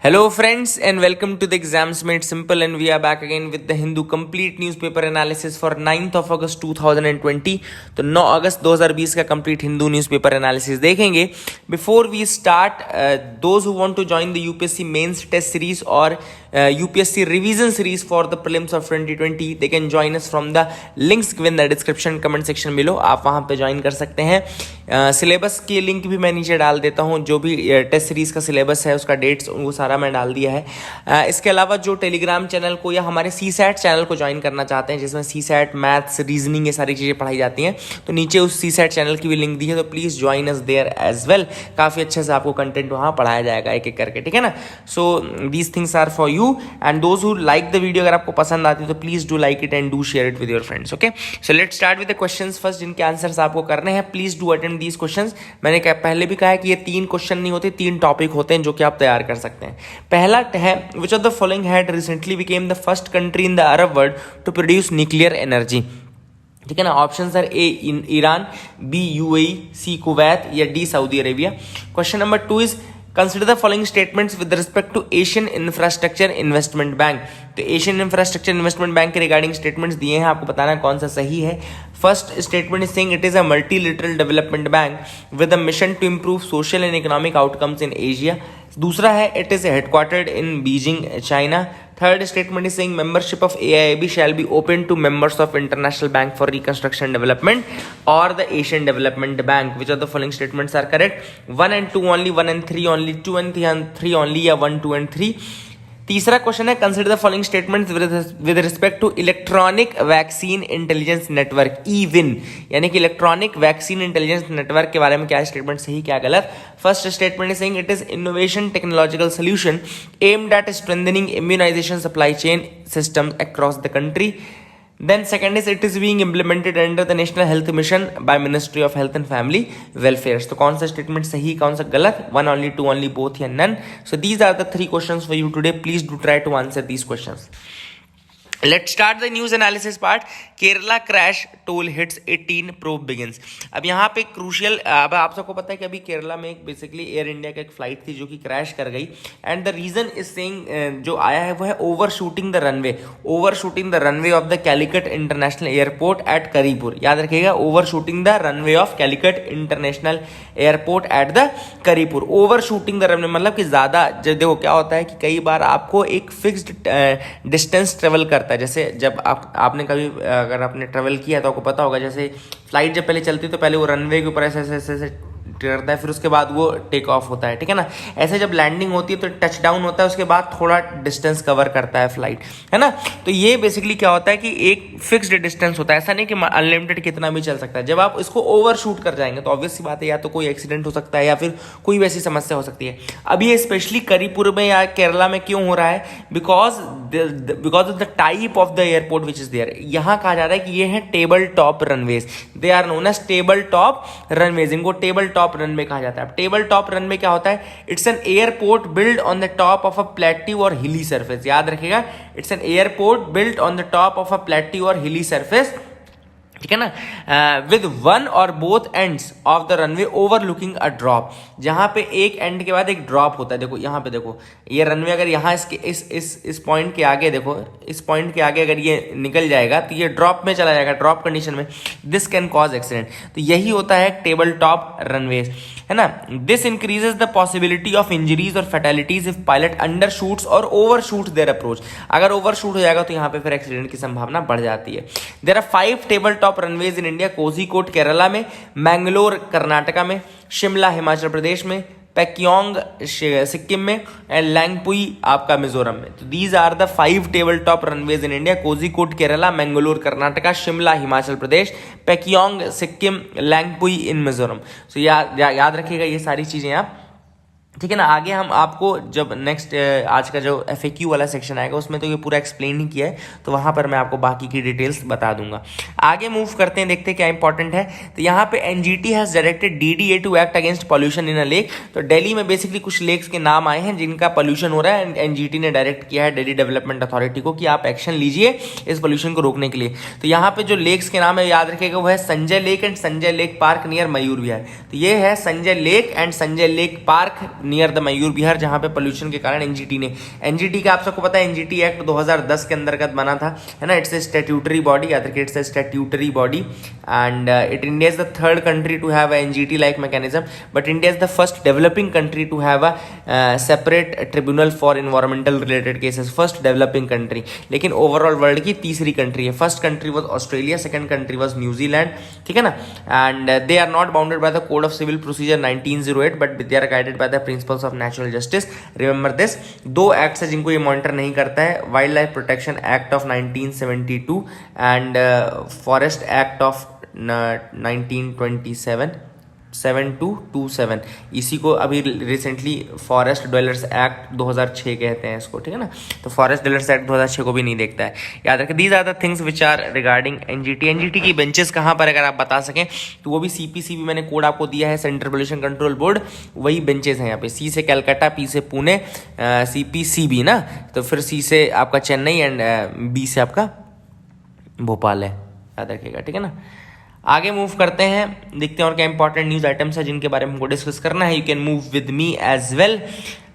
Hello friends and welcome to the Exams Made Simple, and we are back again with the Hindu complete newspaper analysis for 9th of August 2020। तो 9 अगस्त 2020 का complete Hindu newspaper analysis देखेंगे। Before we start, those who want to join the UPSC mains test series or UPSC revision series for the prelims of 2020, they can join us from the links given in the description comment section below। आप वहाँ पे join कर सकते हैं। Syllabus की link भी मैं नीचे डाल देता हूँ, जो भी टेस्ट सीरीज का सिलेबस है उसका डेट्स वो सारा मैं डाल दिया है। इसके अलावा जो टेलीग्राम चैनल को या हमारे CSAT चैनल को ज्वाइन करना चाहते हैं, जिसमें CSAT मैथ्स रीजनिंग ये सारी चीज़ें पढ़ाई जाती हैं, तो नीचे उस CSAT चैनल की भी लिंक दी है, तो please join us there as well. काफ़ी अच्छे से आपको कंटेंट वहाँ पढ़ाया जाएगा एक एक करके, ठीक है ना। So these things are for you and those who like the video. अगर आपको पसंद आती है तो please do like it and do share it with your friends. Okay, so let's start with the questions first, जिनके answers आपको करने हैं। Please do attend these questions. मैंने पहले भी कहा है कि ये 3 क्वेश्चन नहीं होते, 3 टॉपिक होते हैं जो कि आप तैयार कर सकते हैं। पहला है which of the following had recently became the first country in the Arab world to produce nuclear energy। ठीक है ना। Options are A Iran, B UAE, C Kuwait या D Saudi Arabia. Question number 2 is consider the following statements with respect to Asian Infrastructure Investment Bank. तो Asian Infrastructure Investment Bank के regarding statements दिए हैं, आपको बताना है कौन सा सही है। First statement is saying it is a multilateral development bank with a mission to improve social and economic outcomes in Asia. दूसरा है it is headquartered in Beijing China. Third statement is saying membership of AIIB shall be open to members of International Bank for Reconstruction and Development or the Asian Development Bank. Which of the following statements are correct? 1 and 2 only, 1 and 3 only, 2 and 3 only या 1, 2 and 3। तीसरा question है consider the following statements with respect to electronic vaccine intelligence network eVIN, यानी कि electronic vaccine intelligence network के बारे में क्या statement सही क्या गलत। First statement is saying it is innovation technological solution aimed at strengthening immunisation supply chain system across the country. Then second is it is being implemented under the National Health Mission by Ministry of Health and Family Welfare। तो कौन सा statement सही कौन सा गलत, 1 only, 2 only, both या none। So these are the 3 questions for you today। Please do try to answer these questions। Let's start the news analysis part। Kerala crash toll hits 18 probe begins. अब यहाँ पे crucial, अब आप सबको पता है कि अभी केरला में एक बेसिकली एयर इंडिया का एक फ्लाइट थी जो कि क्रैश कर गई, and the reason is saying जो आया है वो है overshooting the runway of the Calicut international airport at Karipur. याद रखिएगा, overshooting the runway of Calicut international airport at the Karipur. Overshooting the runway मतलब कि ज्यादा, देखो क्या होता है कि कई बार आपको एक फिक्स्ड डिस्टेंस ट्रेवल करता है। जैसे जब आपने कभी अगर आपने ट्रेवल किया तो आपको पता होगा, जैसे फ्लाइट जब पहले चलती है तो पहले वो रनवे के ऊपर ऐसे ऐसे ऐसे करता है, फिर उसके बाद वो टेक ऑफ होता है, ठीक है ना। ऐसे जब लैंडिंग होती है तो टच डाउन होता है, उसके बाद थोड़ा डिस्टेंस कवर करता है फ्लाइट, है ना। तो ये बेसिकली क्या होता है कि एक फिक्स्ड डिस्टेंस होता है, ऐसा नहीं कि अनलिमिटेड कितना भी चल सकता है। जब आप इसको ओवर शूट कर जाएंगे तो ऑब्वियस सी बात है, या तो कोई एक्सीडेंट हो सकता है या फिर कोई वैसी समस्या हो सकती है। अब ये स्पेशली करीपुर में या केरला में क्यों हो रहा है? Because of the type of the airport which is there. यहाँ कहा जा रहा है कि ये है table top runways, they are known as table top runways. इनको टेबल टॉप रनवे कहा जाता है। टेबल टॉप रनवे क्या होता है? It's an airport build on the top of a plateau और हिली सरफेस। याद रखिएगा, it's an airport build on the top of a plateau और हिली सरफेस, ठीक है ना। विद वन और both ends of the runway overlooking a drop. जहां पे एक एंड के बाद एक ड्रॉप होता है। देखो यहाँ पे, देखो ये रनवे अगर यहाँ इसके इस पॉइंट के आगे, देखो इस पॉइंट के आगे अगर ये निकल जाएगा तो ये ड्रॉप में चला जाएगा, ड्रॉप कंडीशन में। This can cause accident. तो यही होता है टेबल टॉप रनवेज, है ना। This increases the possibility of injuries और फैटेलिटीज इफ पायलट अंडर शूट्स और ओवर शूट देयर अप्रोच। अगर ओवर शूट हो जाएगा तो यहाँ पे फिर एक्सीडेंट की संभावना बढ़ जाती है। There are 5 table top runways in India. Kozhikode Kerala में, मैंगलोर कर्नाटका में, शिमला हिमाचल प्रदेश में, पैक्योंग सिक्किम में एंड लैंगपुई आपका मिजोरम में। तो these are the 5 table top runways in India. Kozhikode Kerala, Mangalore Karnataka, Shimla Himachal Pradesh, Pakyong Sikkim, Lengpui in Mizoram. So याद रखिएगा ये सारी चीजें आप, ठीक है ना। आगे हम आपको जब नेक्स्ट आज का जो FAQ वाला सेक्शन आएगा उसमें तो ये पूरा एक्सप्लेन ही किया है, तो वहां पर मैं आपको बाकी की डिटेल्स बता दूंगा। आगे मूव करते हैं, देखते हैं क्या इंपॉर्टेंट है। तो यहाँ पे NGT has directed DDA to act against pollution in a lake. तो दिल्ली में बेसिकली कुछ लेक्स के नाम आए हैं जिनका पॉल्यूशन हो रहा है, एंड NGT ने डायरेक्ट किया है दिल्ली डेवलपमेंट अथॉरिटी को कि आप एक्शन लीजिए इस पॉल्यूशन को रोकने के लिए। तो यहाँ पे जो लेक्स के नाम है याद रखिएगा, वो है Sanjay lake and Sanjay lake park near Mayur Vihar. तो ये है Sanjay lake and Sanjay lake park near the Mayur Vihar, जहाँ पे पोल्यूशन के कारण एनजीटी ने, एनजीटी का आप सबको पता है एनजीटी एक्ट 2010 के अंतर्गत बना था, है ना। इट्स ए स्टैट्यूटरी बॉडी, याद रखिए it's a statutory body and it India is the third country to have NGT like mechanism, but India is the first developing country to have a separate tribunal for environmental related cases, first developing country. लेकिन overall world की तीसरी country है। First country was Australia, second country was New Zealand, ठीक है ना। And they are not bounded by the code of civil procedure 1908, but they are guided by the principles of natural justice. Remember this. दो acts है जिनको ये monitor नहीं करता है, wild life protection act of 1972 and forest act of 1927 7227। इसी को अभी रिसेंटली फॉरेस्ट ड्वेलर्स एक्ट 2006 कहते हैं इसको, ठीक है ना। तो फॉरेस्ट ड्वेलर्स एक्ट 2006 को भी नहीं देखता है, याद रखें। These are the things which are regarding NGT. NGT की बेंचेस कहाँ पर अगर आप बता सकें तो वो भी सीपीसीबी, मैंने कोड आपको दिया है, सेंट्रल पोल्यूशन कंट्रोल बोर्ड, वही बेंचेस हैं यहाँ पे। सी से कलकत्ता, पी से पुणे, सीपीसीबी ना, तो फिर सी से आपका चेन्नई एंड बी से आपका भोपाल है, याद रखिएगा, ठीक है ना। आगे मूव करते हैं, देखते हैं और क्या इंपॉर्टेंट न्यूज आइटम्स है जिनके बारे में हमको डिस्कस करना है। You can move with me as well.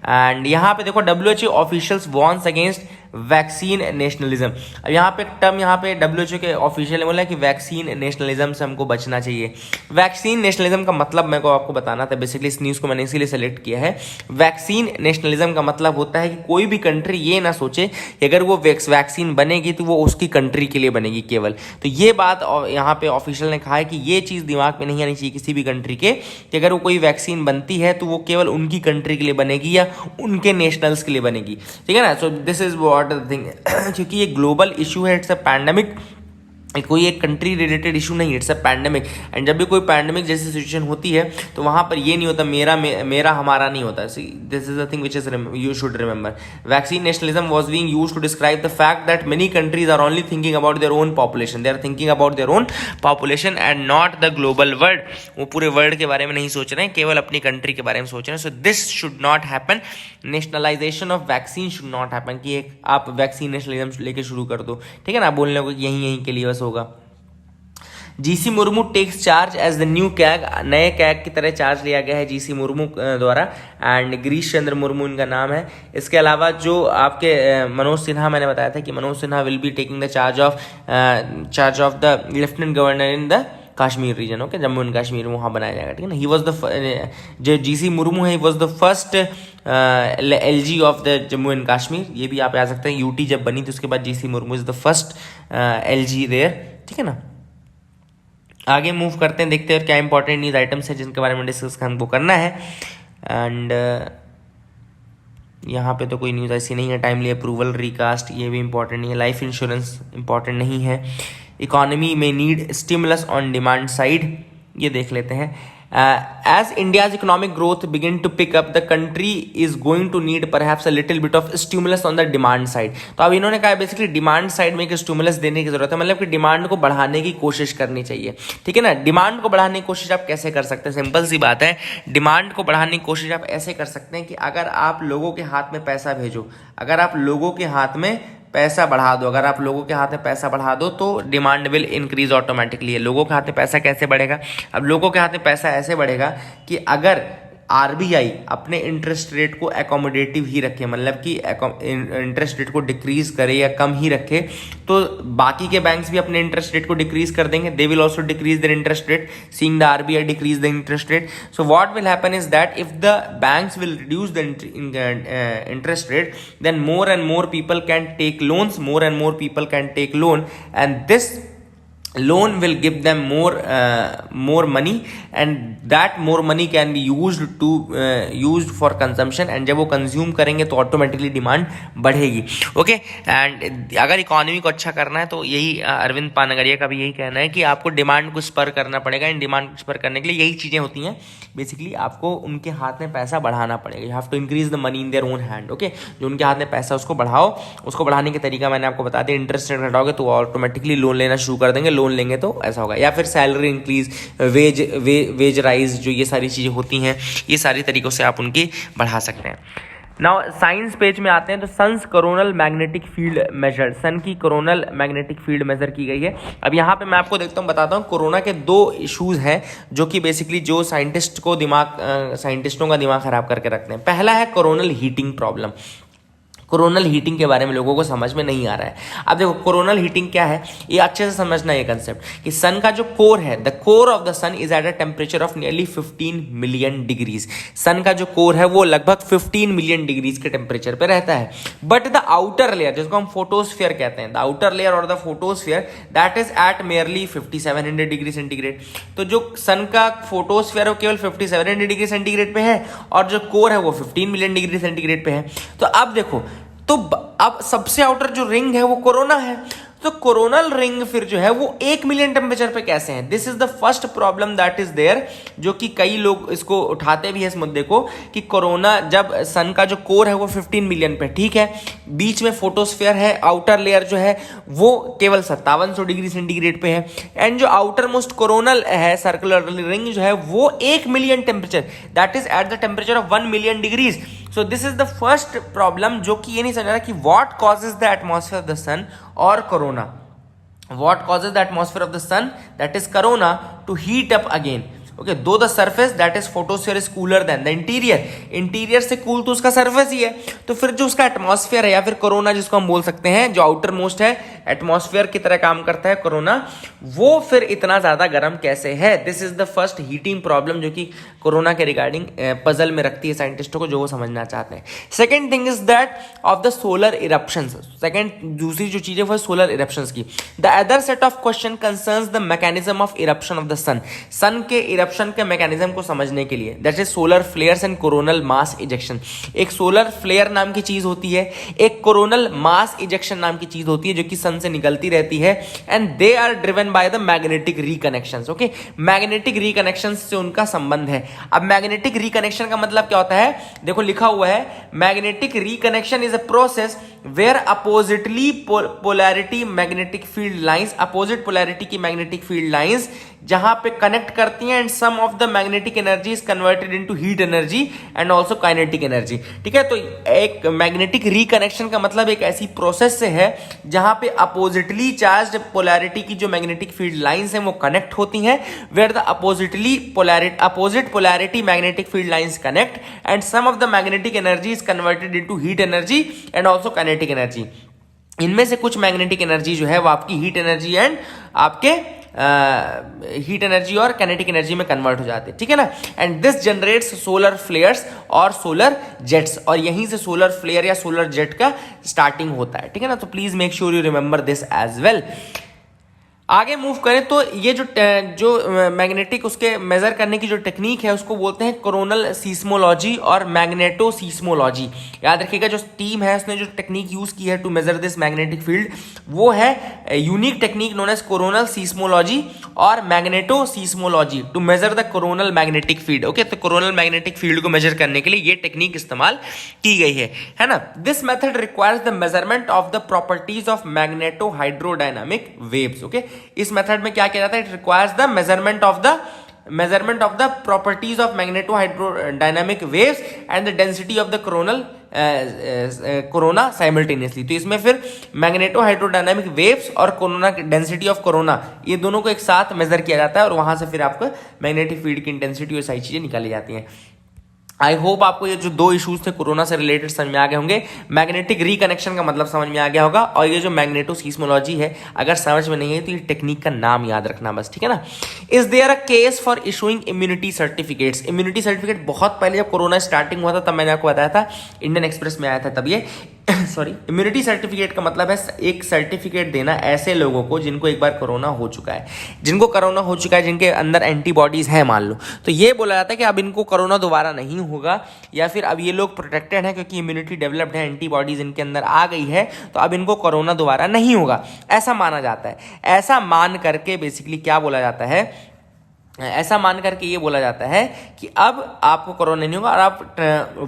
And यहाँ पे देखो WHO officials warns against vaccine nationalism. अब यहाँ पे एक टर्म, यहाँ पे WHO के ऑफिशियल ने बोला कि वैक्सीन नेशनलिज्म से हमको बचना चाहिए। वैक्सीन नेशनलिज्म का मतलब मेरे को आपको बताना था, बेसिकली इस न्यूज़ को मैंने इसीलिए सेलेक्ट किया है। वैक्सीन नेशनलिज्म का मतलब होता है कि कोई भी कंट्री ये ना सोचे कि अगर वो वैक्सीन बनेगी तो वो उसकी कंट्री के लिए बनेगी केवल। तो ये बात यहाँ पे ऑफिशियल ने कहा है कि ये चीज़ दिमाग में नहीं आनी चाहिए किसी भी कंट्री के, कि अगर वो कोई वैक्सीन बनती है तो वो केवल उनकी कंट्री के लिए बनेगी या उनके नेशनल्स के लिए बनेगी, ठीक है ना। सो this is what the thing, क्योंकि ये ग्लोबल इशू है, इट्स अ पैंडेमिक, कोई एक कंट्री रिलेटेड इशू नहीं, इट्स अ पैंडेमिक। एंड जब भी कोई पैंडेमिक जैसी सिचुएशन होती है तो वहां पर ये नहीं होता मेरा हमारा नहीं होता। This is the thing which is you should remember. Vaccine nationalism was being used to describe the fact that many countries are only thinking about their own population, they are thinking about their own population and not the global world. वो पूरे world के बारे में नहीं सोच रहे हैं, केवल अपनी कंट्री के बारे में सोच रहे हैं। So this should not happen. Nationalisation of vaccine should not happen, कि एक आप वैक्सीन नेशनलिज्म लेके शुरू कर दो, ठीक है ना, बोलने को यहीं के लिए बस होगा। GC Murmu takes charge as the new CAG, नए कैग की तरह चार्ज लिया गया है जीसी मुर्मू द्वारा, एंड गिरीश चंद्र मुर्मू इनका नाम है। इसके अलावा जो आपके मनोज सिन्हा, मैंने बताया था कि Manoj Sinha will be taking the charge of the lieutenant governor in the Kashmir region, okay, Jammu and Kashmir वहाँ बनाया जाएगा, ठीक है ना। ही वॉज द जो जीसी मुर्मू है, he was the first LG of the Jammu and Kashmir. ये भी आप आ सकते हैं, यूटी जब बनी तो उसके बाद GC Murmu is the first LG there, ठीक है ना। आगे मूव करते हैं, देखते हैं और क्या इंपॉर्टेंट न्यूज़ आइटम्स है जिनके बारे में डिस्कस हमको करना है। एंड यहाँ पे तो कोई न्यूज़ ऐसी नहीं है। टाइमली अप्रूवल रिकास्ट, ये भी इंपॉर्टेंट नहीं है। लाइफ इंश्योरेंस इंपॉर्टेंट नहीं है। इकोनॉमी में need stimulus on demand side, ये देख लेते हैं। As India's economic growth begin to pick up, the country is going to need perhaps a little bit of stimulus on the demand side. तो अब इन्होंने कहा बेसिकली डिमांड साइड में एक स्टिमुलस देने की जरूरत है, मतलब कि डिमांड को बढ़ाने की कोशिश करनी चाहिए, ठीक है ना। डिमांड को बढ़ाने की कोशिश आप कैसे कर सकते हैं? सिंपल सी बात है, डिमांड को बढ़ाने की कोशिश आप ऐसे कर सकते हैं कि अगर आप लोगों के हाथ में पैसा भेजो, अगर आप लोगों के हाथ में पैसा बढ़ा दो, अगर आप लोगों के हाथ में पैसा बढ़ा दो तो डिमांड विल इंक्रीज ऑटोमेटिकली। लोगों के हाथ में पैसा कैसे बढ़ेगा? अब लोगों के हाथ में पैसा ऐसे बढ़ेगा कि अगर RBI अपने इंटरेस्ट रेट को एकोमोडेटिव ही रखे, मतलब कि इंटरेस्ट रेट को डिक्रीज करे या कम ही रखे, तो बाकी के बैंक्स भी अपने इंटरेस्ट रेट को डिक्रीज कर देंगे। They will also decrease their interest rate, seeing the RBI decrease the interest rate. So what will happen is that if the banks will reduce the interest rate, then more and more people can take loans, more and more people can take loan, and this loan will give them more money, and that more money can be used for consumption, and जब वो consume करेंगे तो automatically demand बढ़ेगी, okay. And अगर economy को अच्छा करना है तो यही अरविंद पानगरिया का भी यही कहना है कि आपको डिमांड को स्पर करना पड़ेगा। इन डिमांड को स्पर करने के लिए यही चीज़ें होती हैं, बेसिकली आपको उनके हाथ में पैसा बढ़ाना पड़ेगा। You have to increase the money in their own hand, okay. जो उनके हाथ में पैसा उसको बढ़ाओ, उसको बढ़ाने के तरीका मैंने आपको बता दिया। इंटरेस्ट रेट घटाओगे तो ऑटोमेटिकली लोन लेना शुरू कर देंगे, लोन लेंगे तो ऐसा होगा, या फिर सैलरी इंक्रीज, वेज राइज, जो ये सारी चीज़ें होती हैं, ये सारी तरीक़ों से आप उनकी बढ़ा सकते हैं। नाउ साइंस पेज में आते हैं तो sun's coronal magnetic field measure, sun की कोरोनल मैग्नेटिक फील्ड मेजर की गई है। अब यहाँ पे मैं आपको बताता हूँ कोरोना के दो इश्यूज हैं जो कि बेसिकली जो साइंटिस्टों का दिमाग खराब करके रखते हैं। पहला है coronal heating problem. Coronal heating के बारे में लोगों को समझ में नहीं आ रहा है। अब देखो कोरोनल हीटिंग क्या है, ये अच्छे से समझना ये कंसेप्ट कि सन का जो कोर है, the core of the sun is at a temperature of nearly 15 million degrees. Sun का जो कोर है वो लगभग 15 मिलियन डिग्रीज के टेम्परेचर पे रहता है। बट द आउटर लेयर, जिसको हम फोटोस्फीयर कहते हैं, द आउटर लेयर और the photosphere that is at merely 5700 degree centigrade. तो जो सन का फोटोस्फीयर वो केवल 5700 डिग्री सेंटीग्रेड पे है और जो कोर है वो 15 मिलियन डिग्री सेंटीग्रेड पे है। तो अब देखो, तो अब सबसे आउटर जो रिंग है वो कोरोना है, तो कोरोनल रिंग फिर जो है वो 1 मिलियन टेम्परेचर पे कैसे है? This is the first problem that is there, जो कि कई लोग इसको उठाते भी है इस मुद्दे को कि कोरोना, जब सन का जो कोर है वो 15 मिलियन पे, ठीक है, बीच में फोटोस्फीयर है, आउटर लेयर जो है वो केवल 5700 डिग्री सेंटीग्रेड पे है, एंड जो आउटर मोस्ट कोरोनल है सर्कुलर रिंग जो है वो 1 million temperature, that is at the temperature of 1 million degrees. So this is the first problem, जो कि ये नहीं समझ रहा कि what causes the atmosphere of the sun और corona, what causes the atmosphere of the sun, that is corona, to heat up again. Okay, though the surface that is photosphere is cooler than the interior, interior से cool तो उसका surface ही है, तो फिर जो उसका atmosphere है या फिर कोरोना जिसको हम बोल सकते हैं, जो आउटर मोस्ट है, एटमॉस्फेयर की तरह काम करता है कोरोना, वो फिर इतना ज्यादा गर्म कैसे है? This is the first heating problem जो कि कोरोना के रिगार्डिंग पजल में रखती है साइंटिस्टों को, जो वो समझना चाहते हैं। Second thing is that of the solar eruptions. Second दूसरी जो चीज है वो सोलर इरप्शंस की। The other set of question concerns the mechanism of eruption of the sun, sun के इरप्शन के मैकेनिज्म को समझने के लिए, that is solar flares and coronal mass ejection. एक सोलर फ्लेयर नाम की चीज होती है, एक कोरोनल मास इजेक्शन नाम की चीज होती है जो कि सन से निकलती रहती है, and they are driven by the magnetic reconnections. Okay, magnetic reconnections से उनका संबंध है। अब मैग्नेटिक रिकनेक्शन का मतलब क्या होता है? देखो लिखा हुआ है, magnetic reconnection is a process where oppositely polarity magnetic field lines, opposite polarity की मैग्नेटिक फील्ड लाइंस जहां पे कनेक्ट करती हैं, and some of the magnetic energy is converted into heat energy and also kinetic energy. ठीक है, तो एक magnetic reconnection का मतलब एक ऐसी प्रोसेस से है जहां पे अपोजिटली चार्ज्ड पोलैरिटी की जो मैग्नेटिक फील्ड लाइंस हैं वो कनेक्ट होती हैं, where the opposite polarity magnetic field lines connect and some of the magnetic energy is converted into heat energy and also kinetic energy. इनमें से कुछ मैग्नेटिक एनर्जी जो है वो आपकी हीट एनर्जी एंड आपके हीट एनर्जी और काइनेटिक एनर्जी में कन्वर्ट हो जाते हैं। ठीक है ना, and this generates solar flares और सोलर जेट्स, और यहीं से सोलर फ्लेयर या सोलर जेट का स्टार्टिंग होता है। ठीक है ना, तो please make sure you remember this as well. आगे मूव करें तो ये जो मैग्नेटिक उसके मेजर करने की जो टेक्निक है उसको बोलते हैं कोरोनल सीस्मोलॉजी और मैग्नेटो सीस्मोलॉजी। याद रखिएगा, जो टीम है उसने जो टेक्निक यूज की है to measure this magnetic field वो है unique technique known as coronal seismology और magneto seismology to measure the coronal magnetic field. Okay, तो कोरोनल मैग्नेटिक फील्ड को मेजर करने के लिए ये टेक्निक इस्तेमाल की गई है ना। This method requires the measurement of the properties of magneto hydrodynamic waves. Okay, इस मेथड में क्या किया जाता है? It requires the measurement of the properties of magneto hydrodynamic waves and the density of the corona simultaneously. तो इसमें फिर magneto hydrodynamic waves और कोरोना डेंसिटी ऑफ कोरोना, ये दोनों को एक साथ मेजर किया जाता है और वहां से फिर आपको मैग्नेटिक फील्ड की इंटेंसिटी और सारी चीजें निकाली जाती हैं। आई होप आपको ये जो दो इश्यूज थे कोरोना से रिलेटेड समझ में आ गए होंगे। मैग्नेटिक रिकनेक्शन का मतलब समझ में आ गया होगा, और ये जो मैग्नेटो सीस्मोलॉजी है अगर समझ में नहीं है तो ये टेक्निक का नाम याद रखना बस। ठीक है ना। Is there a case for issuing immunity certificates? Immunity certificate बहुत पहले जब कोरोना स्टार्टिंग हुआ था तब मैंने आपको बताया था, इंडियन एक्सप्रेस में आया था तब ये सॉरी, इम्यूनिटी सर्टिफिकेट का मतलब है एक सर्टिफिकेट देना ऐसे लोगों को जिनको एक बार कोरोना हो चुका है, जिनको कोरोना हो चुका है, जिनके अंदर एंटीबॉडीज है मान लो, तो ये बोला जाता है कि अब इनको कोरोना दोबारा नहीं होगा, या फिर अब ये लोग प्रोटेक्टेड हैं क्योंकि इम्यूनिटी डेवलप्ड है, एंटीबॉडीज इनके अंदर आ गई है, तो अब इनको कोरोना दोबारा नहीं होगा, ऐसा माना जाता है। ऐसा मान करके बेसिकली क्या बोला जाता है, ऐसा मान करके ये बोला जाता है कि अब आपको कोरोना नहीं होगा और आप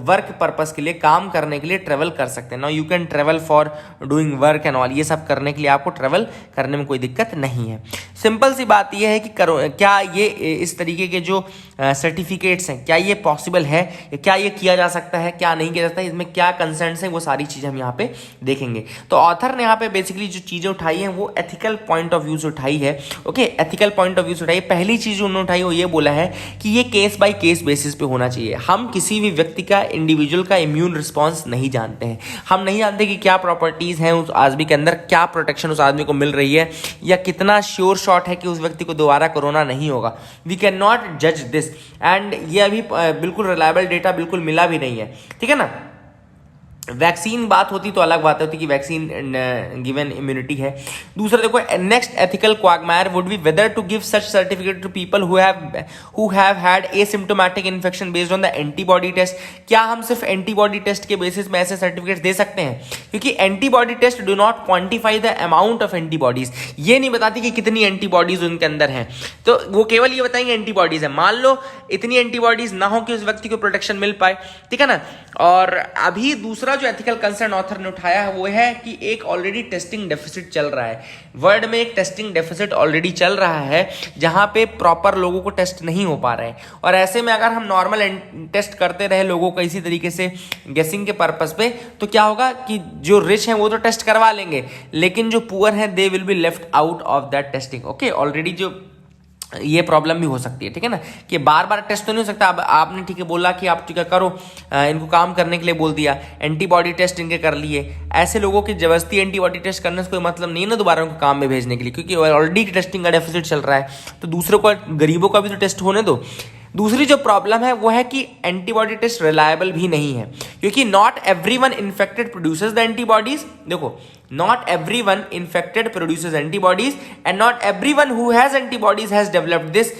वर्क पर्पस के लिए, काम करने के लिए ट्रेवल कर सकते हैं। Now you can travel for doing work and all, ये सब करने के लिए आपको ट्रेवल करने में कोई दिक्कत नहीं है। सिंपल सी बात ये है कि क्या ये इस तरीके के जो सर्टिफिकेट्स हैं, क्या ये पॉसिबल है, क्या ये किया जा सकता है, क्या नहीं किया जाता है, इसमें क्या कंसर्न्स हैं, वो सारी चीज़ें हम यहाँ पे देखेंगे। तो ऑथर ने यहाँ पे बेसिकली जो चीज़ें उठाई हैं वो एथिकल पॉइंट ऑफ व्यू से उठाई है। Okay, ethical point of view से उठाई। पहली चीज़ जो उन्होंने उठाई वो ये बोला है कि ये केस बाय केस बेसिस पे होना चाहिए। हम किसी भी व्यक्ति का, इंडिविजुअल का इम्यून रिस्पॉन्स नहीं जानते हैं। हम नहीं जानते कि क्या प्रॉपर्टीज़ हैं उस आदमी के अंदर, क्या प्रोटेक्शन उस आदमी को मिल रही है, या कितना श्योर शॉट है कि उस व्यक्ति को दोबारा कोरोना नहीं होगा। वी कैन नॉट जज दिस, एंड ये अभी बिल्कुल रिलायबल डेटा बिल्कुल मिला भी नहीं है, ठीक है ना। वैक्सीन बात होती तो अलग बात होती कि वैक्सीन गिवन इम्यूनिटी है। दूसरा देखो, next ethical quagmire would be whether to give such certificate to people who have had asymptomatic infection based on the antibody test. क्या हम सिर्फ एंटीबॉडी टेस्ट के बेसिस में ऐसे सर्टिफिकेट दे सकते हैं? क्योंकि antibody test do not quantify the amount of antibodies. ये नहीं बताती कि कितनी एंटीबॉडीज उनके अंदर हैं, तो वो केवल ये बताएंगे एंटीबॉडीज है। मान लो इतनी एंटीबॉडीज ना हो कि उस व्यक्ति को प्रोटेक्शन मिल पाए, ठीक है ना। और अभी दूसरा जो एथिकल कंसर्न ऑथर ने उठाया है वो है कि एक ऑलरेडी टेस्टिंग डेफिसिट चल रहा है। वर्ल्ड में एक टेस्टिंग डेफिसिट ऑलरेडी चल रहा है जहां पे प्रॉपर लोगों को टेस्ट नहीं हो पा रहे हैं, और ऐसे में अगर हम नॉर्मल टेस्ट करते रहे लोगों को इसी तरीके से गेसिंग के पर्पस पे, तो क्या होगा कि जो रिच हैं वो तो टेस्ट करवा लेंगे, लेकिन जो पुअर हैं they will be left out of that testing. Okay, already जो ये प्रॉब्लम भी हो सकती है, ठीक है ना, कि बार बार टेस्ट तो नहीं हो सकता। अब आपने ठीक है बोला कि आप ठीक है करो, इनको काम करने के लिए बोल दिया, एंटीबॉडी टेस्ट इनके कर लिए। ऐसे लोगों की जबरदस्ती एंटीबॉडी टेस्ट करने से कोई मतलब नहीं है ना दोबारा उनको काम में भेजने के लिए, क्योंकि ऑलरेडी टेस्टिंग का डेफिसिट चल रहा है, तो दूसरों को, गरीबों का भी तो टेस्ट होने दो। दूसरी जो प्रॉब्लम है वो है कि एंटीबॉडी टेस्ट रिलायबल भी नहीं है, क्योंकि not everyone infected produces the antibodies. देखो, not everyone infected produces antibodies and not everyone who has antibodies has developed this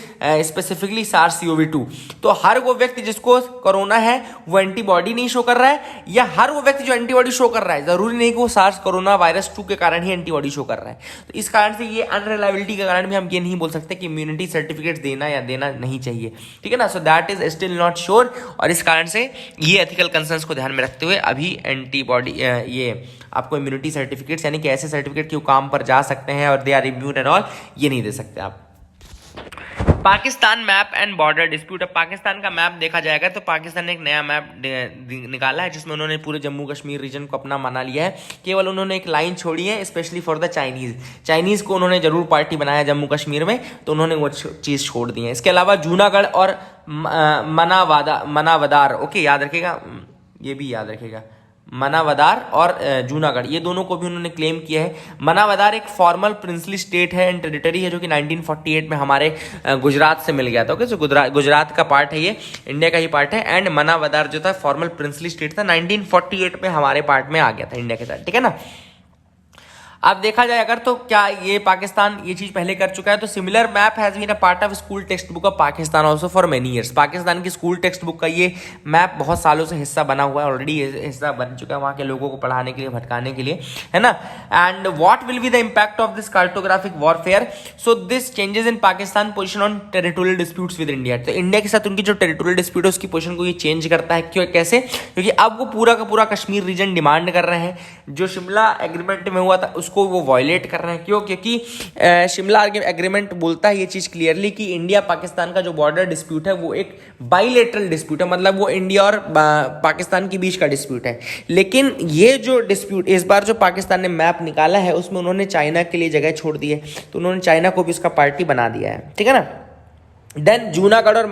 specifically SARS-CoV-2। तो हर वो व्यक्ति जिसको कोरोना है वो एंटीबॉडी नहीं शो कर रहा है, या हर वो व्यक्ति जो एंटीबॉडी शो कर रहा है, जरूरी नहीं कि वो SARS कोरोना वायरस 2 के कारण ही एंटीबॉडी शो कर रहा है। तो इस कारण से ये अनरिलायबिलिटी के कारण भी हम ये नहीं बोल सकते कि इम्यूनिटी सर्टिफिकेट देना या देना नहीं चाहिए, ठीक है ना। सो that is still not sure, और इस कारण से ये एथिकल कंसर्न्स को ध्यान में रखते हुए अभी एंटीबॉडी ये आपको इम्यूनिटी सर्टिफिकेट्स, यानी कि ऐसे सर्टिफिकेट के काम पर जा सकते हैं और they are immune and all, ये नहीं दे सकते आप। Pakistan map and border dispute. अब पाकिस्तान का मैप देखा जाएगा तो पाकिस्तान ने एक नया मैप निकाला है जिसमें उन्होंने पूरे जम्मू कश्मीर रीजन को अपना माना लिया है। केवल उन्होंने एक लाइन छोड़ी है स्पेशली फॉर द चाइनीज को उन्होंने जरूर पार्टी बनाया जम्मू कश्मीर में, तो उन्होंने वो चीज़ छोड़ दी है। इसके अलावा जूनागढ़ और मनावदार, ओके याद रखिएगा, ये भी याद रखिएगा, मनावदार और जूनागढ़, ये दोनों को भी उन्होंने क्लेम किया है। मनावदार एक फॉर्मल प्रिंसली स्टेट है एंड टेरिटरी है जो कि 1948 में हमारे गुजरात से मिल गया था। ओके, तो गुजरात का पार्ट है, ये इंडिया का ही पार्ट है। एंड मनावदार जो था फॉर्मल प्रिंसली स्टेट था, 1948 में हमारे पार्ट में आ गया था इंडिया के साथ, ठीक है ना। अब देखा जाए अगर तो क्या ये पाकिस्तान ये चीज पहले कर चुका है, तो similar map has been a part of school text book of Pakistan also for many years. Pakistan की स्कूल टेक्स्ट बुक का ये मैप बहुत सालों से हिस्सा बना हुआ है, ऑलरेडी हिस्सा बन चुका है वहाँ के लोगों को पढ़ाने के लिए, भटकाने के लिए, है ना। And what will be the impact of this cartographic warfare? So this changes in Pakistan position on territorial disputes with India. तो इंडिया के साथ उनकी जो टेरिटोरियल डिस्प्यूट है उसकी पोजिशन को ये चेंज करता है। क्यों, कैसे? क्योंकि अब वो पूरा का पूरा कश्मीर रीजन डिमांड कर रहे हैं। जो शिमला एग्रीमेंट में हुआ था उसको वो वायलेट कर रहे हैं। क्यों? क्योंकि शिमला एग्रीमेंट बोलता है ये चीज क्लियरली कि इंडिया पाकिस्तान का जो बॉर्डर डिस्प्यूट है वो एक बाइलेटरल डिस्प्यूट है, मतलब वो इंडिया और पाकिस्तान के बीच का डिस्प्यूट है। लेकिन ये जो डिस्प्यूट इस बार जो पाकिस्तान ने मैप निकाला है उसमें उन्होंने चाइना के लिए जगह छोड़ दी है, तो उन्होंने चाइना को भी उसका पार्टी बना दिया है, ठीक है ना। देन जूनागढ़ और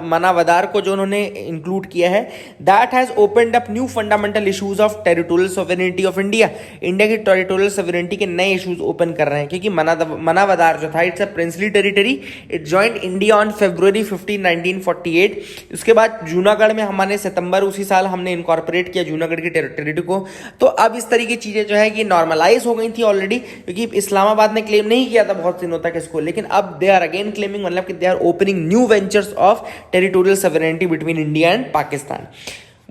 मनावदार को जो उन्होंने इंक्लूड किया है, that has opened up new fundamental issues of territorial sovereignty of India. India की टेरिटोरियल सॉवरेनिटी के नए इश्यूज ओपन कर रहे हैं, क्योंकि मनावदार जो था it's a princely territory, it joined India on February 15, 1948। उसके बाद जूनागढ़ में हमारे सितंबर उसी साल हमने इनकॉर्पोरेट किया जूनागढ़ की टेरिटरी को। तो अब इस तरीके की चीजें जो है ये नॉर्मलाइज हो गई थी ऑलरेडी, क्योंकि इस्लामाबाद ने क्लेम नहीं किया था बहुत दिनों तक इसको, लेकिन अब दे आर अगेन क्लेमिंग, मतलब कि they are opening new ventures of territorial sovereignty between India and Pakistan.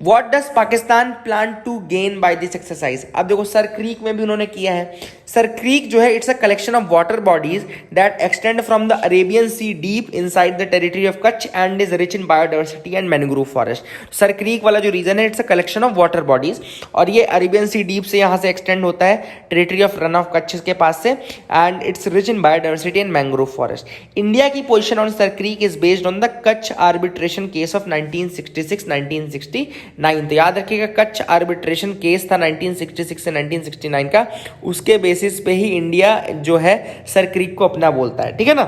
What does Pakistan plan to gain by this exercise? अब देखो सर क्रीक में भी उन्होंने किया है. सर क्रीक जो है it's a collection of water bodies that extend from the Arabian sea deep inside the territory of Kutch and is rich in biodiversity and mangrove forest. Sir Creek वाला जो region है it's a collection of water bodies और ये Arabian sea deep से यहाँ से extend होता है territory of Rann of Kutch के पास से and it's rich in biodiversity and mangrove forest. India की position on Sir Creek is based on the Kutch arbitration case of 1966-1969. तो याद रखिएगा कच्छ आर्बिट्रेशन केस था 1966 से 1969 का, उसके बेसिस पे ही इंडिया जो है सर क्रीक को अपना बोलता है. ठीक है ना.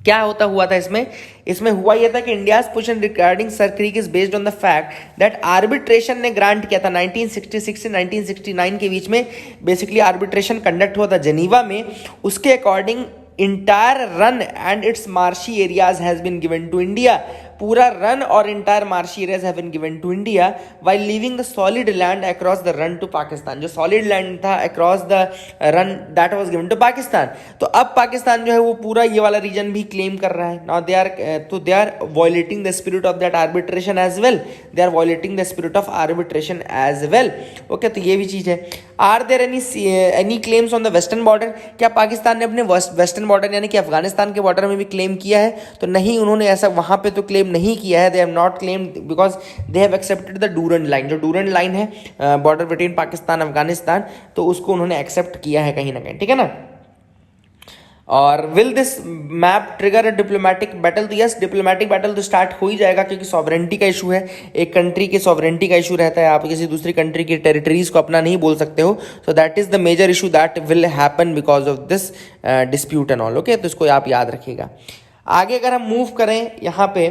क्या हुआ था इसमें हुआ यह था कि India's position regarding sir Creek is based on the fact that arbitration ने ग्रांट किया था 1966 से 1969 के बीच में. बेसिकली आर्बिट्रेशन कंडक्ट हुआ था जेनीवा में. उसके according entire Rann and its marshy areas has been given to India. पूरा रन और entire marshy areas have been given to India while leaving the solid land across the Rann to Pakistan. जो solid land था across the Rann that was given to Pakistan. तो अब पाकिस्तान जो है वो पूरा ये वाला रीजन भी क्लेम कर रहा है. Now they are violating the spirit of that arbitration as well. They are violating the spirit of arbitration as well. Okay, तो ये भी चीज है. Are there any claims on the western border? क्या पाकिस्तान ने अपने वेस्टर्न बॉर्डर यानी कि अफगानिस्तान के बॉर्डर में भी क्लेम किया है? तो नहीं, उन्होंने ऐसा वहां पे तो क्लेम नहीं किया है. They have not claimed because they have accepted the Durand line. जो डूरंड लाइन है बॉर्डर बिटवीन पाकिस्तान अफगानिस्तान, तो उसको उन्होंने एक्सेप्ट किया है कहीं ना कहीं. ठीक है ना. और will this map trigger a diplomatic battle? तो यस, डिप्लोमेटिक बैटल तो स्टार्ट हो ही जाएगा क्योंकि सॉवरेंटी का इशू है. एक कंट्री के सॉवरेंटी का इशू रहता है. आप किसी दूसरी कंट्री की टेरिटरीज को अपना नहीं बोल सकते हो. So that is the major issue that will happen because of this dispute and all. Okay, तो इसको आप याद रखिएगा. आगे अगर हम मूव करें यहाँ पे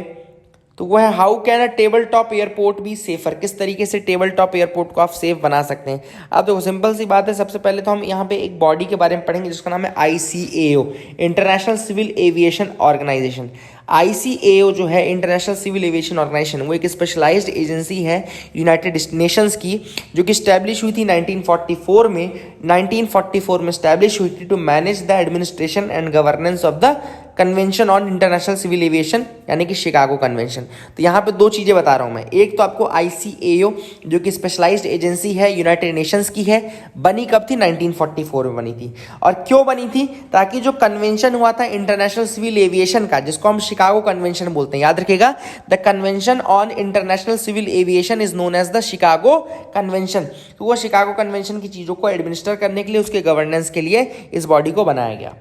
तो वो है how can a table top airport B safer? किस तरीके से टेबल टॉप एयरपोर्ट को आप सेफ बना सकते हैं? अब देखो सिंपल सी बात है. सबसे पहले तो हम यहाँ पे एक बॉडी के बारे में पढ़ेंगे जिसका नाम है ICAO, international civil aviation organisation. ICAO जो है इंटरनेशनल सिविल एविएशन ऑर्गेनाइजेशन, वो एक स्पेशलाइज्ड एजेंसी है यूनाइटेड नेशंस की जो कि स्टैब्लिश हुई थी 1944 में. 1944 में स्टैब्लिश हुई थी to manage the administration and governance of the convention on international civil aviation यानी कि शिकागो कन्वेंशन. तो यहाँ पे दो चीज़ें बता रहा हूँ मैं. एक तो आपको ICAO जो कि स्पेशलाइज्ड एजेंसी है यूनाइटेड नेशंस की है, बनी कब थी? 1944 में बनी थी. और क्यों बनी थी? ताकि जो कन्वेंशन हुआ था इंटरनेशनल सिविल एविएशन का, जिसको हम शिकागो कन्वेंशन बोलते हैं, याद रखिएगा, the convention on international civil aviation is known as the Chicago convention. तो वो शिकागो कन्वेंशन की चीज़ों को एडमिनिस्टर करने के लिए, उसके गवर्नेंस के लिए इस बॉडी को बनाया गया.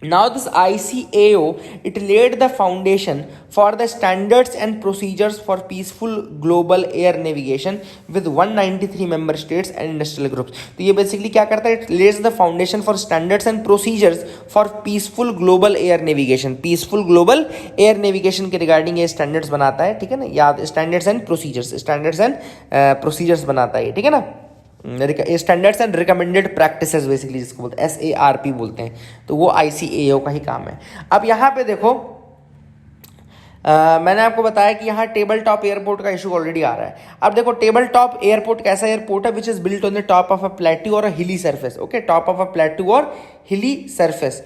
Now this ICAO, it laid the foundation for the standards and procedures for peaceful global air navigation with 193 member states and industrial groups. तो ये basically क्या करता है? It lays the foundation for standards and procedures for peaceful global air navigation. Peaceful global air navigation के regarding ये standards बनाता है. ठीक है ना. याद standards and procedures बनाता है. ठीक है ना. Standards and recommended practices basically जिसको बोलते हैं SARP बोलते हैं. तो वो ICAO का ही काम है. अब यहाँ पे देखो मैंने आपको बताया कि यहाँ टेबल टॉप एयरपोर्ट का इशू ऑलरेडी आ रहा है. अब देखो टेबल टॉप एयरपोर्ट कैसा एयरपोर्ट है? Which is built on the top of a plateau और अ हिली surface. Okay, top of a plateau और hilly surface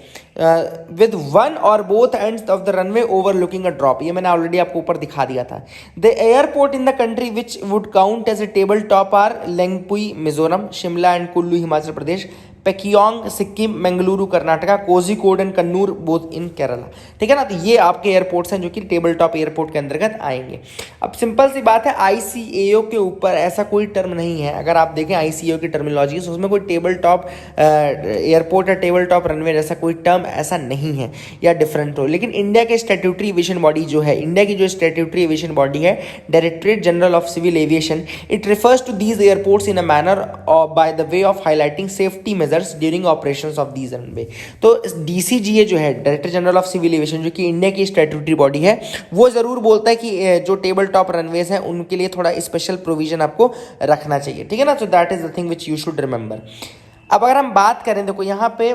with one or both ends of the runway overlooking a drop. ये मैंने already आपको ऊपर दिखा दिया था. The airport in the country which would count as a table top are Lengpui Mizoram, Shimla and Kullu Himachal Pradesh, Pakyong Sikkim, Mangaluru Karnataka, Kozhikode and Kannur both in Kerala. ठीक है ना. तो ये आपके एयरपोर्ट्स हैं जो कि टेबल टॉप एयरपोर्ट के अंतर्गत आएंगे. अब सिंपल सी बात है, ICAO के ऊपर ऐसा कोई टर्म नहीं है. अगर आप देखें ICAO की टर्मिनोलॉजी तो उसमें कोई टेबल टॉप एयरपोर्ट या टेबल टॉप रनवे जैसा कोई टर्म ऐसा नहीं है या डिफरेंट हो. लेकिन इंडिया के स्टैट्यूटरी एविएशन बॉडी जो है, इंडिया की जो स्टैट्यूटरी एविएशन बॉडी है, directorate general of civil aviation, it refers to these airports in a manner by the way of highlighting safety measures during operations of these runway. तो DCGA जो है, director general of civil aviation, जो कि India की statutory body है, वो जरूर बोलता है कि जो टेबल टॉप रनवेज हैं उनके लिए थोड़ा स्पेशल प्रोविजन आपको रखना चाहिए. ठीक है ना. सो that is the thing which you should remember. अब अगर हम बात करें, देखो यहाँ पे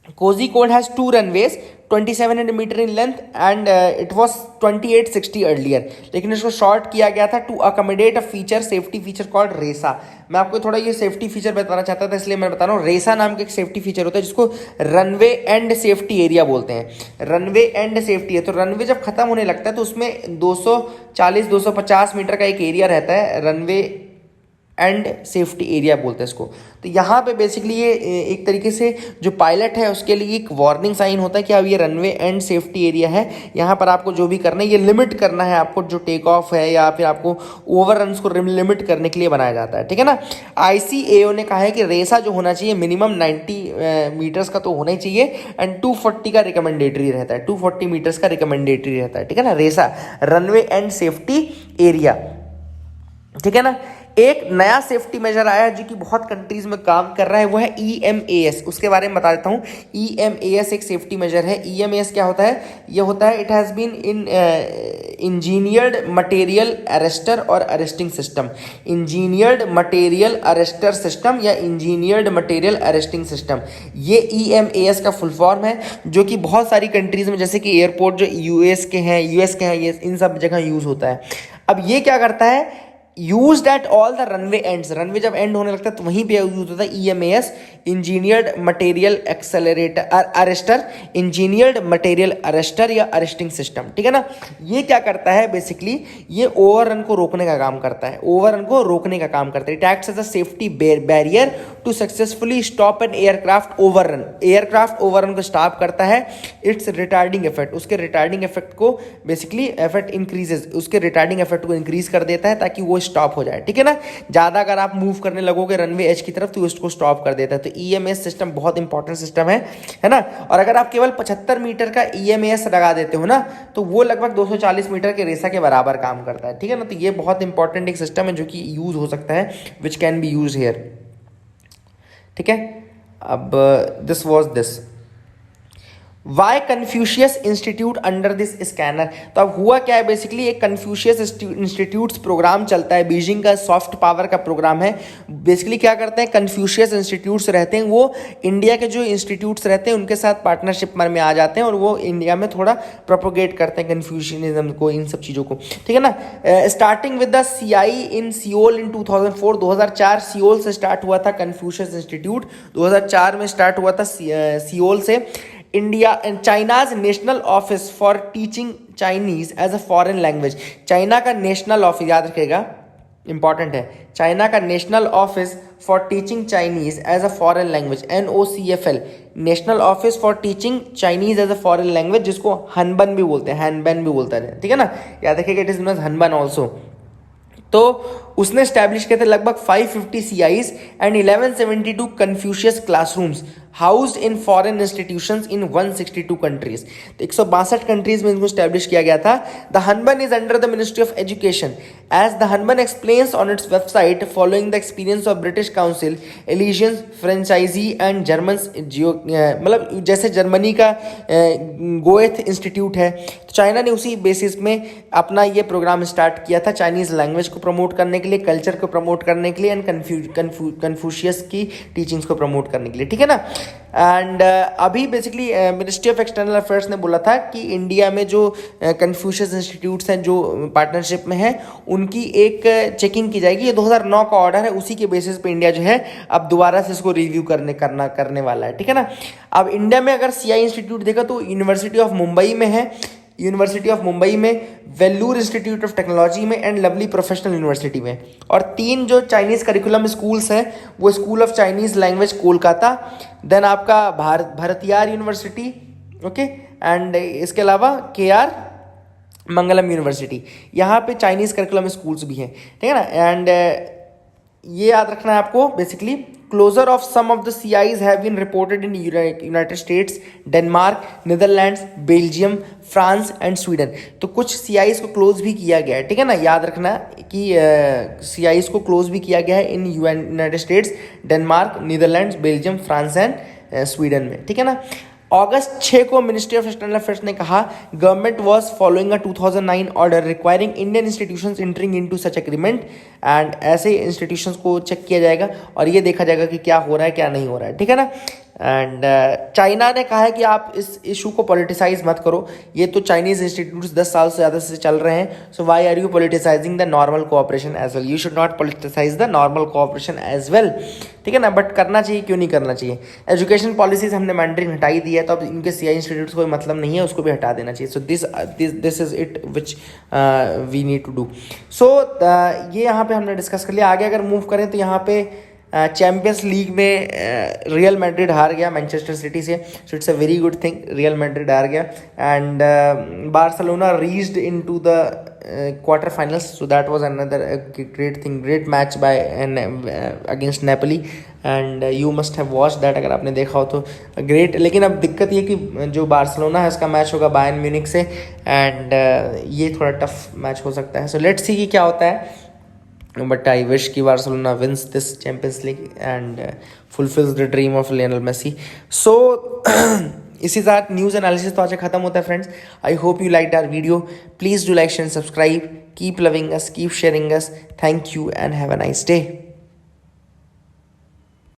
Kozhikode has two runways, 2700 metre in length and it was 2860 earlier, लेकिन इसको शॉर्ट किया गया था to accommodate a feature, safety feature called RESA. मैं आपको थोड़ा ये सेफ्टी फीचर बताना चाहता था, इसलिए मैं बता रहा हूँ। रेसा नाम का एक सेफ्टी फीचर होता है जिसको रनवे एंड सेफ्टी एरिया बोलते हैं। रनवे एंड सेफ्टी है, तो रनवे जब खत्म होने लगता है तो उसमें 240-250 मीटर का एक एरिया रहता है, रनवे एंड सेफ्टी एरिया बोलते हैं इसको। तो यहाँ पे बेसिकली ये एक तरीके से जो पायलट है उसके लिए एक वार्निंग साइन होता है कि अब ये रनवे एंड सेफ्टी एरिया है, यहाँ पर आपको जो भी करना है ये लिमिट करना है आपको, जो टेक ऑफ है या फिर आपको ओवररन्स को लिमिट करने के लिए बनाया जाता है, ठीक है ना। ICAO ने कहा है कि रेसा जो होना चाहिए मिनिमम 90 मीटर्स का तो होना ही चाहिए एंड 240 का रिकमेंडेटरी रहता है, 240 मीटर्स का रिकमेंडेटरी रहता है, ठीक है ना। रेसा रनवे एंड सेफ्टी एरिया, ठीक है ना। एक नया सेफ्टी मेजर आया है जो कि बहुत कंट्रीज में काम कर रहा है, वो है EMAS। उसके बारे में बता देता हूँ। EMAS एक सेफ्टी मेजर है। EMAS क्या होता है? ये होता है it has been in engineered material arrester और arresting system. Engineered material arrester system या इंजीनियर्ड मटेरियल अरेस्टिंग सिस्टम, ये EMAS का फुल फॉर्म है, जो कि बहुत सारी कंट्रीज में जैसे कि एयरपोर्ट जो यूएस के हैं ये इन सब जगह यूज़ होता है। अब ये क्या करता है? Used at all the runway ends, runway जब एंड होने लगता है तो वहीं पे यूज होता है EMAS, engineered material accelerator arrester, engineered material arrester या अरेस्टिंग सिस्टम, ठीक है ना। ये क्या करता है? बेसिकली ये ओवररन को रोकने का काम करता है, ओवररन को रोकने का काम करता है। It acts as a safety barrier to successfully stop an aircraft overrun, aircraft overrun को स्टॉप करता है। इट्स रिटार्डिंग इफेक्ट, उसके रिटार्डिंग इफेक्ट को बेसिकली इफेक्ट इंक्रीजेस, उसके रिटार्डिंग इफेक्ट को इंक्रीज कर देता है ताकि वो स्टॉप हो जाए, ठीक है ना। ज्यादा अगर आप मूव करने लगोगे रनवे एज की तरफ तो उसको स्टॉप कर देता है। तो EMAS सिस्टम बहुत इंपॉर्टेंट सिस्टम है ना। और अगर आप केवल 75 मीटर का EMAS लगा देते हो ना तो वो लगभग 240 मीटर के रेसा के बराबर काम करता है, ठीक है ना। तो ये बहुत इंपॉर्टेंट एक सिस्टम है जो कि यूज हो सकता है, which can be use here, ठीक है। अब this was this why Confucius institute under this scanner. तो अब हुआ क्या है? बेसिकली एक कन्फ्यूशियस इंस्टीट्यूट प्रोग्राम चलता है, बीजिंग का सॉफ्ट पावर का प्रोग्राम है। बेसिकली क्या करते हैं? कन्फ्यूशियस इंस्टीट्यूट्स रहते हैं, वो इंडिया के जो इंस्टीट्यूट्स रहते हैं उनके साथ पार्टनरशिप में आ जाते हैं और वो इंडिया में थोड़ा प्रोपोगेट करते हैं कन्फ्यूशनिज्म को, इन सब चीज़ों को, ठीक है ना। Starting with the CI in Seoul in 2004, 2004 Seoul से स्टार्ट हुआ था कन्फ्यूशियस इंस्टीट्यूट, 2004 में स्टार्ट हुआ था सियोल से। India and China's national office for teaching Chinese as a foreign language, China का नेशनल ऑफिस, याद रखिएगा इंपॉर्टेंट है, चाइना का national office for teaching Chinese as a foreign language, NOCFL, national office for teaching Chinese as a foreign language, जिसको Hanban भी बोलते हैं, हनबन भी बोलता है, ठीक है ना। याद रखिएगा it is known as Hanban also. तो उसने स्टैब्लिश किए थे लगभग 550 CIs and 1172 Confucius classrooms housed in foreign institutions in 162 countries. तो 162 कंट्रीज में इनको स्टैब्लिश किया गया था। The Hanban is under the ministry of education as the Hanban explains on its website following the experience of British council, Alliance Française and German, मतलब जैसे Germany का गोएथ institute है, तो चाइना ने उसी बेसिस में अपना ये प्रोग्राम स्टार्ट किया था, चाइनीज लैंग्वेज को प्रमोट करने के लिए, कल्चर को प्रमोट करने के लिए एंड कन्फ्यूशियस की टीचिंग्स को प्रमोट करने के लिए, ठीक है ना। एंड अभी basically ministry of external affairs ने बोला था कि इंडिया में जो कन्फ्यूशियस इंस्टीट्यूट्स हैं जो पार्टनरशिप में हैं उनकी एक चेकिंग की जाएगी। ये 2009 का ऑर्डर है, उसी के बेसिस पे इंडिया जो है अब दोबारा से इसको रिव्यू करने वाला है, ठीक है ना। अब इंडिया में अगर CI इंस्टीट्यूट देखा तो यूनिवर्सिटी ऑफ मुंबई में है, यूनिवर्सिटी ऑफ मुंबई में, वेल्लूर इंस्टीट्यूट ऑफ टेक्नोलॉजी में एंड लवली प्रोफेशनल यूनिवर्सिटी में। और 3 जो चाइनीज़ करिकुलम स्कूल्स हैं वो school of Chinese language Kolkata, then आपका भारतियार यूनिवर्सिटी, ओके, एंड इसके अलावा KR मंगलम यूनिवर्सिटी, यहाँ पे चाइनीज़ करिकुलम स्कूल्स भी हैं, ठीक है ना। एंड ये याद रखना है आपको, basically closure of some of the CIs have been reported in United States, Denmark, Netherlands, Belgium, France and Sweden. तो कुछ CIs को क्लोज भी किया गया है, ठीक है ना। याद रखना कि CIs को क्लोज भी किया गया है इन United States, Denmark, Netherlands, Belgium, France and Sweden में, ठीक है ना। अगस्त 6 को मिनिस्ट्री ऑफ एक्सटर्नल अफेयर्स ने कहा government was following a 2009 order requiring Indian institutions entering into such agreement, and ऐसे इंस्टीट्यूशंस को चेक किया जाएगा और ये देखा जाएगा कि क्या हो रहा है क्या नहीं हो रहा है, ठीक है ना। एंड चाइना ने कहा है कि आप इस इशू को पॉलिटिसाइज मत करो, ये तो चाइनीज इंस्टीट्यूट्स 10 साल से ज़्यादा से चल रहे हैं, so why are you politicising the normal cooperation as well, you should not politicise the normal cooperation as well, ठीक है ना, बट करना चाहिए, क्यों नहीं करना चाहिए। एजुकेशन पॉलिसीज हमने मैंड्रिन हटाई दी है, तो अब इनके सीआई इंस्टीट्यूट्स कोई मतलब नहीं है, उसको भी हटा देना चाहिए। So this is it which we need to do. So ये यहाँ पे हमने डिस्कस कर लिया। आगे अगर मूव करें तो यहाँ पे चैम्पियंस लीग में रियल मैड्रिड हार गया मैनचेस्टर सिटी से, so it's a very good thing, real Madrid हार गया। And Barcelona reached into the quarter finals, so that was another great thing, great match by against Napoli, and you must have watch that, अगर आपने देखा हो तो great. लेकिन अब दिक्कत ये कि जो बार्सिलोना है उसका मैच होगा बायर्न म्यूनिख से, एंड ये थोड़ा टफ मैच हो सकता है, सो लेट्स सी कि क्या होता है। But I wish कि Barcelona wins this Champions League and fulfills the dream of Lionel Messi. So इसी साथ न्यूज़ एनालिसिस तो आज खत्म होता है friends. I hope you like our video, please do like share and subscribe, keep loving us, keep sharing us, thank you and have a nice day.